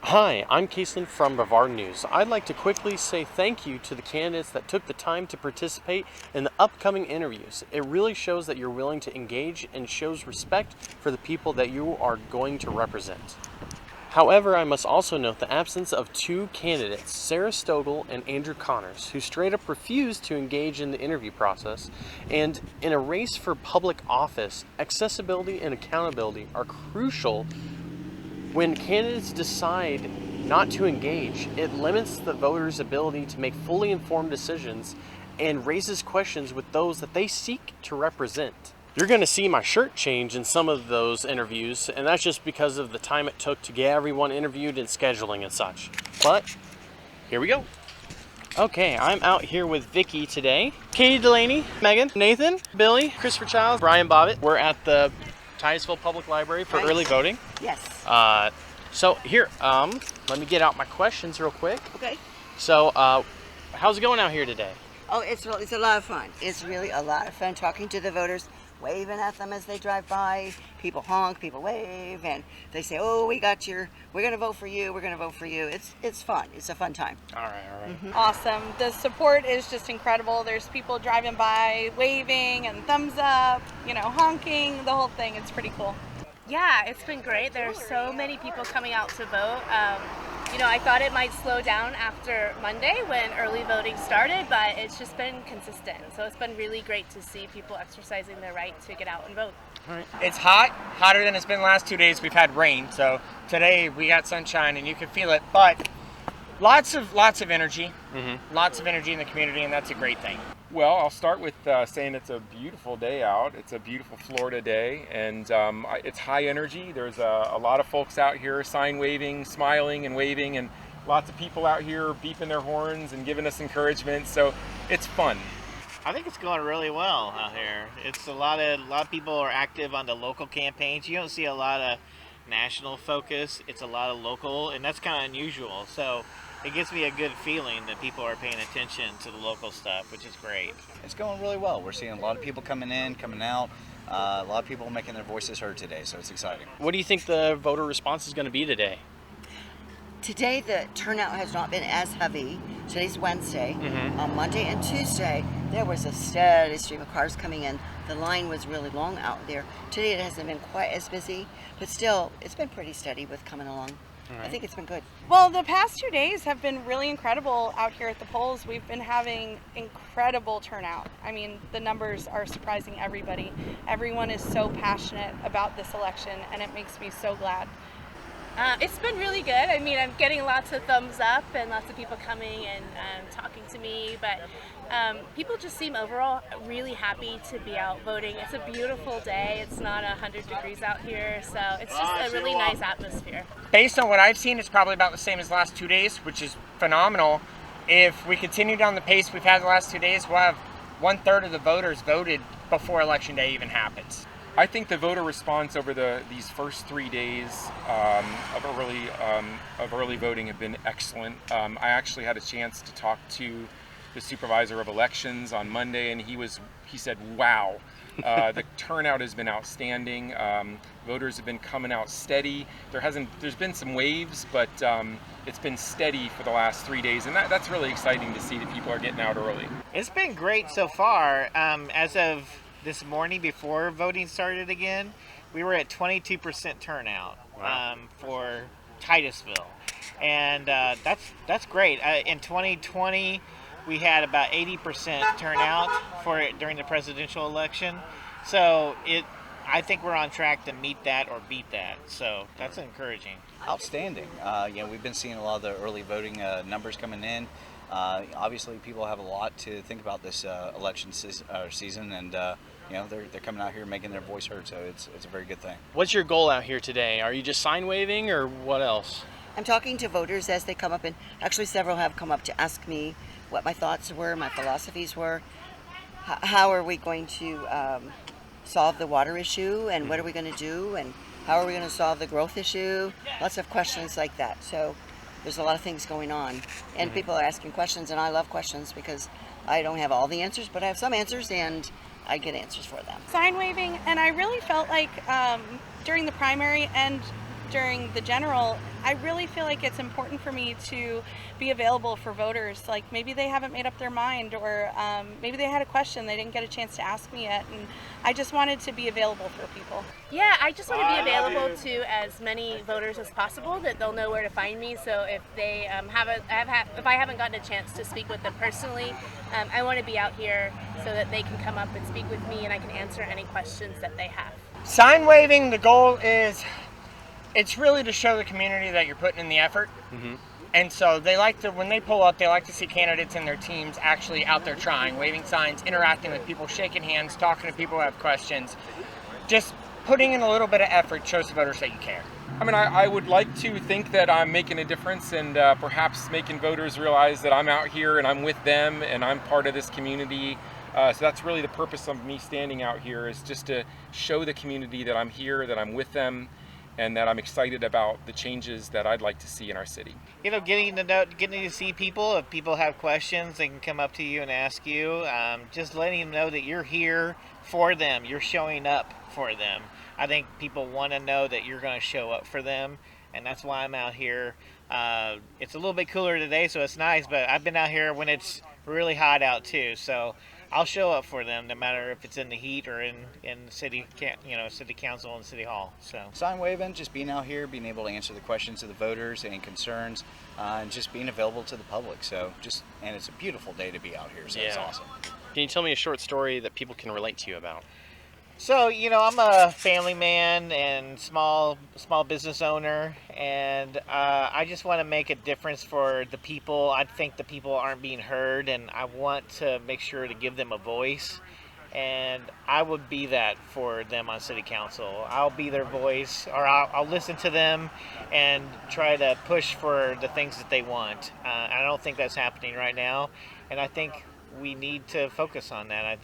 Hi, I'm Caitlin from Brevard News. I'd like to quickly say thank you to the candidates that took the time to participate in the upcoming interviews. It really shows that you're willing to engage and shows respect for the people that you are going to represent. However, I must also note the absence of two candidates, Sarah Stogel and Andrew Connors, who straight up refused to engage in the interview process. And in a race for public office, accessibility and accountability are crucial. When candidates decide not to engage, it limits the voters' ability to make fully informed decisions and raises questions with those that they seek to represent. You're going to see my shirt change in some of those interviews, and that's just because of the time it took to get everyone interviewed and scheduling and such. But here we go. Okay, I'm out here with Vicky today. Katie Delaney, Megan, Nathan, Billy, Christopher Childs, Brian Bobbitt. We're at the Titusville Public Library for early voting. Yes. So here, let me get out my questions real quick. Okay. So, how's it going out here today? Oh, it's a lot of fun. It's really a lot of fun talking to the voters, waving at them as they drive by. People honk, people wave, and they say, "Oh, we're going to vote for you. We're going to vote for you." It's fun. It's a fun time. All right. Mm-hmm. Awesome. The support is just incredible. There's people driving by, waving and thumbs up, honking, the whole thing. It's pretty cool. Yeah, it's been great. There are so many people coming out to vote. I thought it might slow down after Monday when early voting started, but it's just been consistent. So it's been really great to see people exercising their right to get out and vote. All right. It's hot, hotter than it's been the last 2 days. We've had rain, so today we got sunshine and you can feel it. But lots of energy, lots of energy in the community, and that's a great thing. Well, I'll start with saying it's a beautiful day out. It's a beautiful Florida day, and it's high energy. There's a lot of folks out here sign waving, smiling and waving, and lots of people out here beeping their horns and giving us encouragement, so it's fun. I think it's going really well out here. It's a lot of people are active on the local campaigns. You don't see a lot of national focus. It's a lot of local, and that's kind of unusual. So it gives me a good feeling that people are paying attention to the local stuff, which is great. It's going really well. We're seeing a lot of people coming in, coming out, a lot of people making their voices heard today, so it's exciting. What do you think the voter response is going to be today? Today, the turnout has not been as heavy. Today's Wednesday. On Monday and Tuesday, there was a steady stream of cars coming in. The line was really long out there. Today, it hasn't been quite as busy, but still, it's been pretty steady with coming along. Right. I think it's been good. Well, the past 2 days have been really incredible out here at the polls. We've been having incredible turnout. I mean, the numbers are surprising everybody. Everyone is so passionate about this election, and it makes me so glad. It's been really good. I mean, I'm getting lots of thumbs up and lots of people coming and talking to me, but people just seem overall really happy to be out voting. It's a beautiful day. It's not 100 degrees out here, so it's just a really nice atmosphere. Based on what I've seen, it's probably about the same as the last 2 days, which is phenomenal. If we continue down the pace we've had the last 2 days, we'll have 1/3 of the voters voted before Election Day even happens. I think the voter response over these first 3 days of early voting have been excellent. I actually had a chance to talk to the supervisor of elections on Monday, and he said, "Wow, the turnout has been outstanding. Voters have been coming out steady. There's been some waves, but it's been steady for the last 3 days, and that's really exciting to see that people are getting out early." It's been great so far. As of this morning, before voting started again, we were at 22% turnout for Titusville, and that's great. In 2020, we had about 80% turnout for it during the presidential election, so I think we're on track to meet that or beat that. So that's encouraging. Outstanding. We've been seeing a lot of the early voting numbers coming in. Obviously, people have a lot to think about this election season, and they're coming out here making their voice heard, so it's a very good thing. What's your goal out here today? Are you just sign waving or what else? I'm talking to voters as they come up, and actually several have come up to ask me what my thoughts were, my philosophies were. How are we going to solve the water issue, and what are we going to do, and how are we going to solve the growth issue? Lots of questions like that. So there's a lot of things going on, and people are asking questions, and I love questions because I don't have all the answers, but I have some answers, and I get answers for them. Sign waving, and I really felt like during the primary and during the general, I really feel like it's important for me to be available for voters. Like maybe they haven't made up their mind, or maybe they had a question they didn't get a chance to ask me yet, and I just wanted to be available for people. Yeah, I just want to be available to as many voters as possible, that they'll know where to find me. So if they if I haven't gotten a chance to speak with them personally, I want to be out here so that they can come up and speak with me, and I can answer any questions that they have. Sign waving, the goal is, it's really to show the community that you're putting in the effort. And so they like to, when they pull up, they like to see candidates and their teams actually out there trying, waving signs, interacting with people, shaking hands, talking to people who have questions. Just putting in a little bit of effort shows the voters that you care. I mean, I would like to think that I'm making a difference, and perhaps making voters realize that I'm out here and I'm with them and I'm part of this community. So that's really the purpose of me standing out here, is just to show the community that I'm here, that I'm with them, and that I'm excited about the changes that I'd like to see in our city. You know, getting to see people. If people have questions, they can come up to you and ask you. Just letting them know that you're here for them. You're showing up for them. I think people want to know that you're going to show up for them, and that's why I'm out here. It's a little bit cooler today, so it's nice, but I've been out here when it's really hot out too. So I'll show up for them, no matter if it's in the heat or in city council and city hall. So Sign waving, just being out here, being able to answer the questions of the voters and concerns, and just being available to the public. So and it's a beautiful day to be out here, so it's awesome. Can you tell me a short story that people can relate to you about? So, I'm a family man and small business owner, and I just want to make a difference for the people. I think the people aren't being heard, and I want to make sure to give them a voice, and I would be that for them on city council. I'll be their voice, or I'll listen to them and try to push for the things that they want. I don't think that's happening right now, and I think we need to focus on that.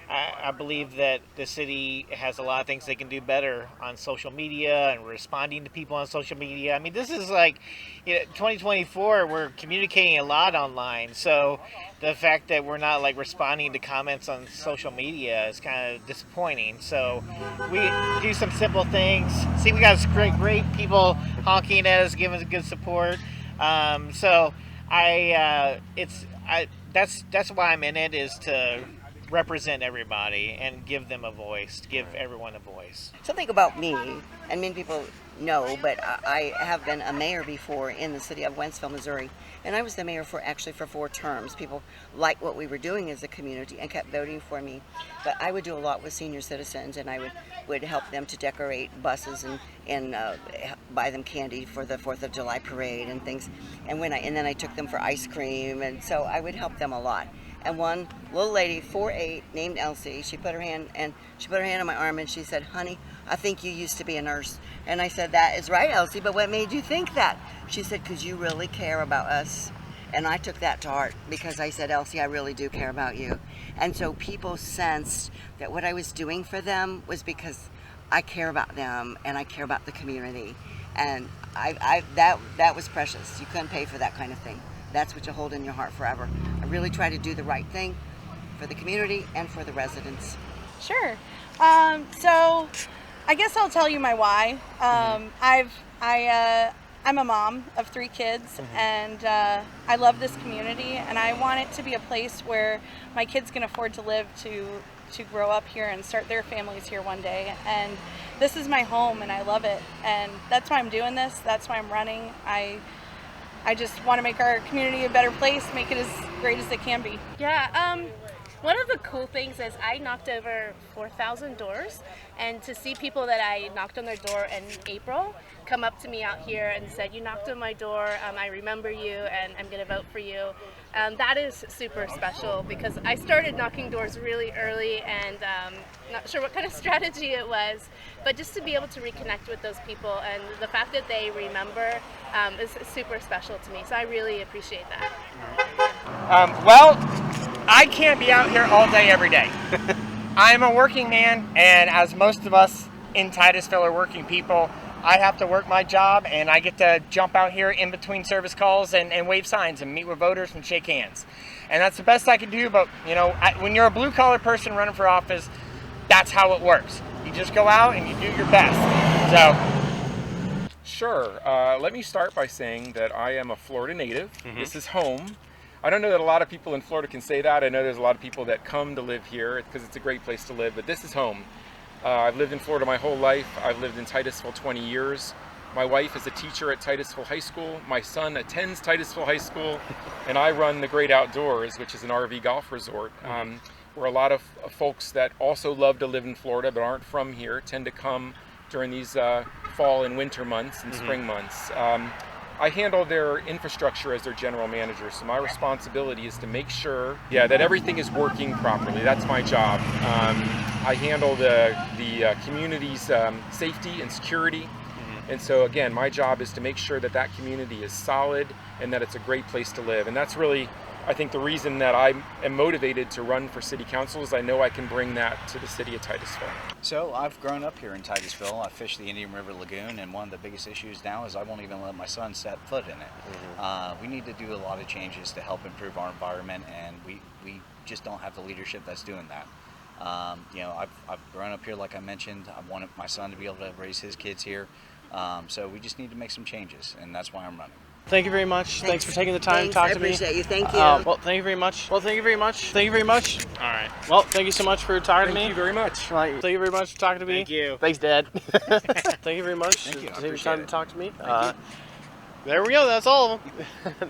I believe that the city has a lot of things they can do better on social media and responding to people on social media. I mean, this is like 2024, we're communicating a lot online. So the fact that we're not like responding to comments on social media is kind of disappointing. So we do some simple things. See, we got great people honking at us, giving us good support. So that's why I'm in it, is to represent everybody and give them a voice, give everyone a voice. Something about me, and many people know, but I have been a mayor before in the city of Wentzville, Missouri, and I was the mayor for 4 terms. People liked what we were doing as a community and kept voting for me. But I would do a lot with senior citizens, and I would help them to decorate buses and buy them candy for the 4th of July parade and things. And then I took them for ice cream, and so I would help them a lot. And one little lady, 4'8", named Elsie, she put her hand on my arm and she said, "Honey, I think you used to be a nurse." And I said, "That is right, Elsie, but what made you think that?" She said, "'Cause you really care about us." And I took that to heart, because I said, "Elsie, I really do care about you." And so people sensed that what I was doing for them was because I care about them and I care about the community. And that was precious. You couldn't pay for that kind of thing. That's what you hold in your heart forever. I really try to do the right thing for the community and for the residents. Sure. So I guess I'll tell you my why. I'm a mom of 3 kids, and I love this community, and I want it to be a place where my kids can afford to live, to grow up here and start their families here one day. And this is my home, and I love it, and that's why I'm doing this. That's why I'm running. I just want to make our community a better place, make it as great as it can be. Yeah, one of the cool things is I knocked over 4,000 doors, and to see people that I knocked on their door in April come up to me out here and said, "You knocked on my door, I remember you, and I'm going to vote for you." That is super special, because I started knocking doors really early, and not sure what kind of strategy it was, but just to be able to reconnect with those people, and the fact that they remember is super special to me. So I really appreciate that. Well, I can't be out here all day, every day. I'm a working man, and as most of us in Titusville are working people, I have to work my job, and I get to jump out here in between service calls and wave signs and meet with voters and shake hands. And that's the best I can do, but when you're a blue-collar person running for office, that's how it works. You just go out and you do your best. So, Sure. Let me start by saying that I am a Florida native. This is home. I don't know that a lot of people in Florida can say that. I know there's a lot of people that come to live here because it's a great place to live, but this is home. I've lived in Florida my whole life. I've lived in Titusville 20 years. My wife is a teacher at Titusville High School. My son attends Titusville High School, and I run the Great Outdoors, which is an RV golf resort. Where a lot of folks that also love to live in Florida but aren't from here tend to come during these fall and winter months and spring months. I handle their infrastructure as their general manager, so my responsibility is to make sure, that everything is working properly. That's my job. I handle the community's safety and security, and so again, my job is to make sure that that community is solid and that it's a great place to live. And that's really, I think, the reason that I am motivated to run for city council is I know I can bring that to the city of Titusville. So I've grown up here in Titusville. I fish the Indian River Lagoon, and one of the biggest issues now is I won't even let my son set foot in it. We need to do a lot of changes to help improve our environment, and we just don't have the leadership that's doing that. I've grown up here, like I mentioned. I wanted my son to be able to raise his kids here. So we just need to make some changes, and that's why I'm running. Thank you very much. Thanks for taking the time to talk to me. I appreciate you. Thank you. Well, thank you very much. Thank you very much. All right. Well, thank you so much for talking to me. Thank you very much. Thank you very much for talking to me. Thank you. Thanks, Dad. Thank you very much. Thank you. I For taking the appreciate time it. to talk to me. Thank you. There we go. That's all of them.